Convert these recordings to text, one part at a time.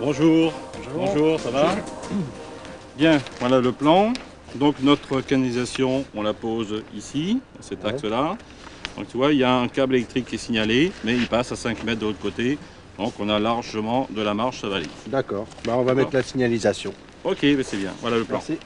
Bonjour, Bonjour. bonjour, ça va? Bien, voilà le plan. Donc notre canalisation, on la pose ici, à cet Ouais. axe-là. Donc tu vois, il y a un câble électrique qui est signalé, mais il passe à 5 mètres de l'autre côté. Donc on a largement de la marge, ça va aller. D'accord. Bah, on va D'accord. mettre la signalisation. Ok, ben c'est bien, voilà le plan. Merci.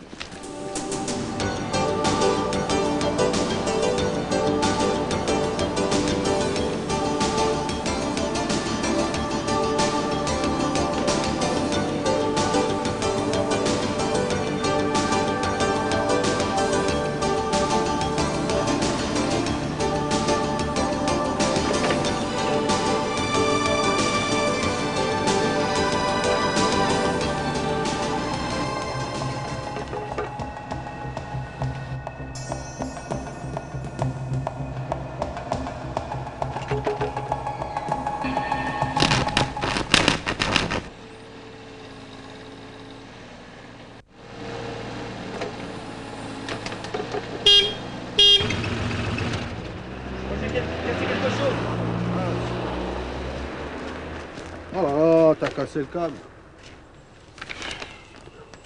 Oh là là, t'as cassé le câble.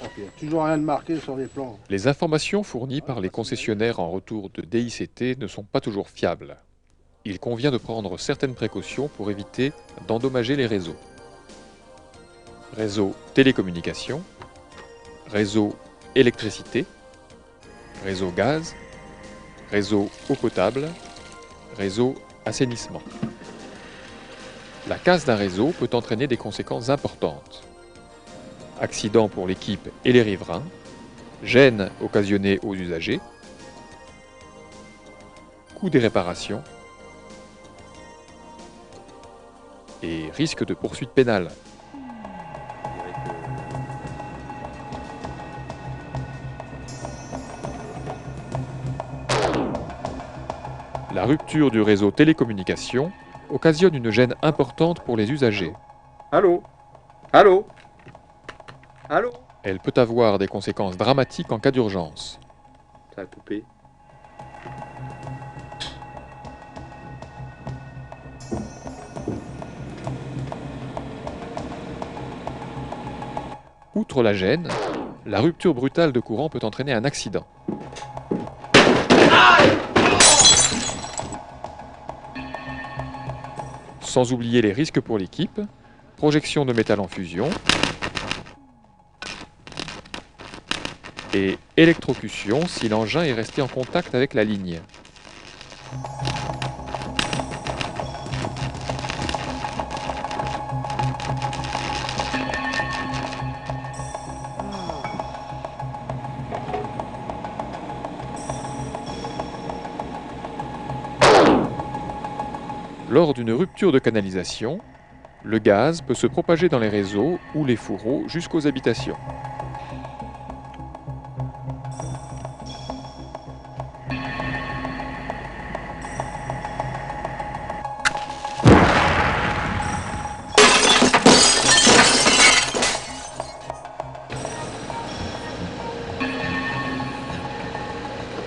Ok, toujours rien de marqué sur les plans. Les informations fournies par les concessionnaires en retour de DICT ne sont pas toujours fiables. Il convient de prendre certaines précautions pour éviter d'endommager les réseaux. Réseau télécommunications, réseau électricité, réseau gaz, réseau eau potable, réseau assainissement. La casse d'un réseau peut entraîner des conséquences importantes. Accidents pour l'équipe et les riverains, gênes occasionnées aux usagers, coût des réparations et risque de poursuite pénale. La rupture du réseau télécommunications occasionne une gêne importante pour les usagers. Allô? Allô? Allô? Elle peut avoir des conséquences dramatiques en cas d'urgence. Ça a coupé. Outre la gêne, la rupture brutale de courant peut entraîner un accident. Sans oublier les risques pour l'équipe, projection de métal en fusion et électrocution si l'engin est resté en contact avec la ligne. Lors d'une rupture de canalisation, le gaz peut se propager dans les réseaux ou les fourreaux jusqu'aux habitations.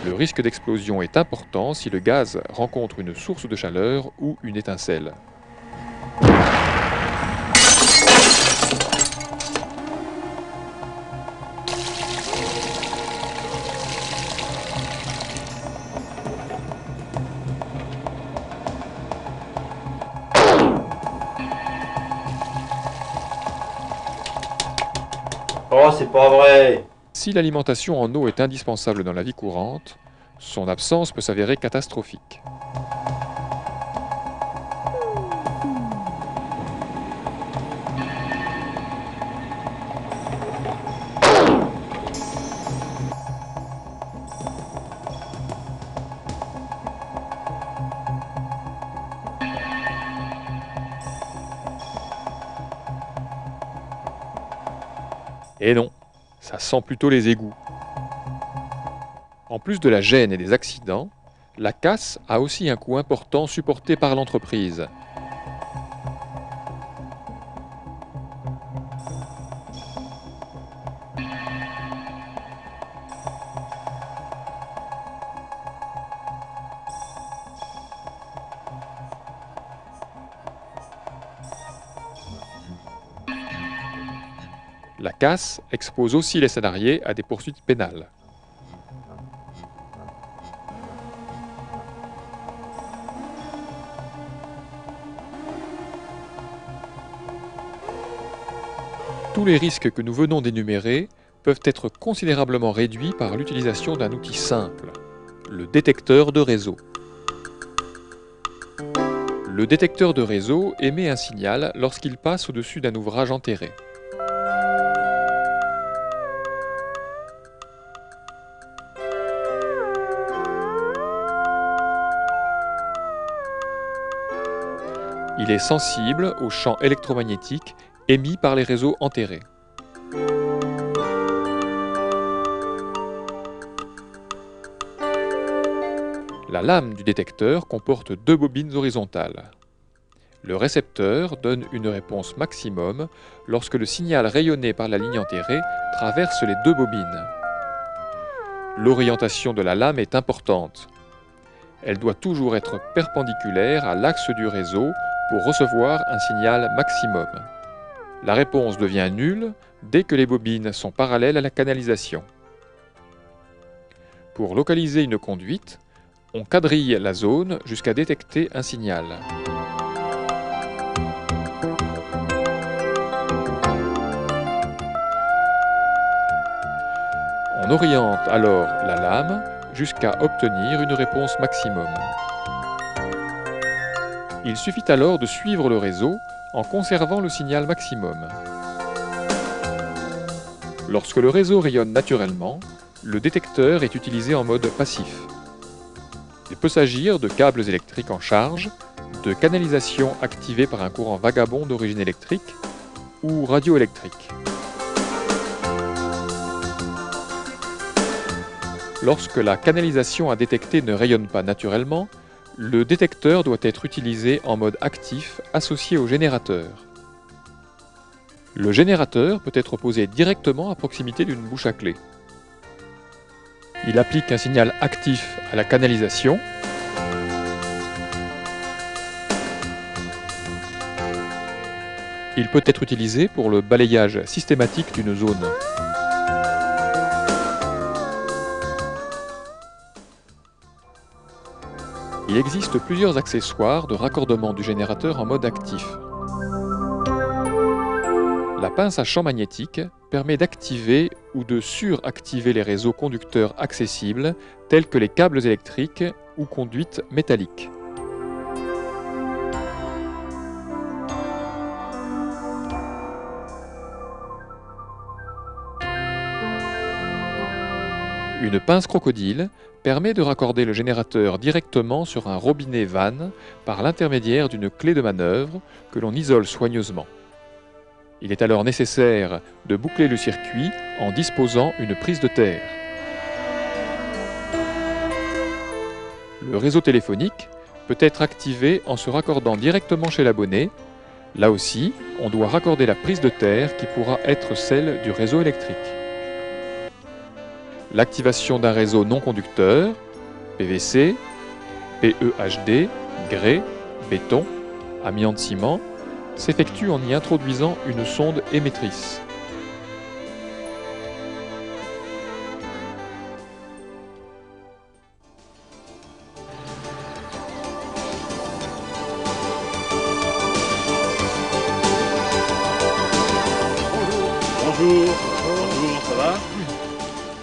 Le risque d'explosion est important si le gaz rencontre une source de chaleur ou une étincelle. Oh, c'est pas vrai! Si l'alimentation en eau est indispensable dans la vie courante, son absence peut s'avérer catastrophique. Et non, ça sent plutôt les égouts. En plus de la gêne et des accidents, la casse a aussi un coût important supporté par l'entreprise. La casse expose aussi les salariés à des poursuites pénales. Tous les risques que nous venons d'énumérer peuvent être considérablement réduits par l'utilisation d'un outil simple, le détecteur de réseau. Le détecteur de réseau émet un signal lorsqu'il passe au-dessus d'un ouvrage enterré. Il est sensible aux champs électromagnétiques émis par les réseaux enterrés. La lame du détecteur comporte 2 bobines horizontales. Le récepteur donne une réponse maximum lorsque le signal rayonné par la ligne enterrée traverse les 2 bobines. L'orientation de la lame est importante. Elle doit toujours être perpendiculaire à l'axe du réseau pour recevoir un signal maximum. La réponse devient nulle dès que les bobines sont parallèles à la canalisation. Pour localiser une conduite, on quadrille la zone jusqu'à détecter un signal. On oriente alors la lame jusqu'à obtenir une réponse maximum. Il suffit alors de suivre le réseau en conservant le signal maximum. Lorsque le réseau rayonne naturellement, le détecteur est utilisé en mode passif. Il peut s'agir de câbles électriques en charge, de canalisations activées par un courant vagabond d'origine électrique ou radioélectrique. Lorsque la canalisation à détecter ne rayonne pas naturellement, le détecteur doit être utilisé en mode actif associé au générateur. Le générateur peut être posé directement à proximité d'une bouche à clé. Il applique un signal actif à la canalisation. Il peut être utilisé pour le balayage systématique d'une zone. Il existe plusieurs accessoires de raccordement du générateur en mode actif. La pince à champ magnétique permet d'activer ou de suractiver les réseaux conducteurs accessibles tels que les câbles électriques ou conduites métalliques. Une pince crocodile permet de raccorder le générateur directement sur un robinet vanne par l'intermédiaire d'une clé de manœuvre que l'on isole soigneusement. Il est alors nécessaire de boucler le circuit en disposant une prise de terre. Le réseau téléphonique peut être activé en se raccordant directement chez l'abonné. Là aussi, on doit raccorder la prise de terre qui pourra être celle du réseau électrique. L'activation d'un réseau non conducteur, PVC, PEHD, grès, béton, amiante-ciment, s'effectue en y introduisant une sonde émettrice. Bonjour, ça va?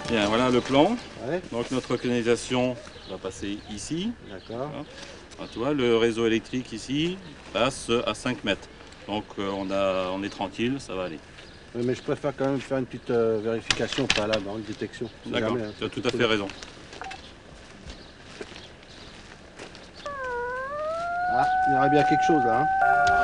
Bien, voilà le plan. Ouais, Donc notre canalisation va passer ici. d'accord. Ah, tu vois, le réseau électrique ici passe à 5 mètres. Donc on est tranquille, ça va aller. Ouais, mais je préfère quand même faire une petite vérification préalable, une détection. on sait D'accord, jamais, hein, tu as tout à fait raison. Ah, il y aurait bien quelque chose là. Hein.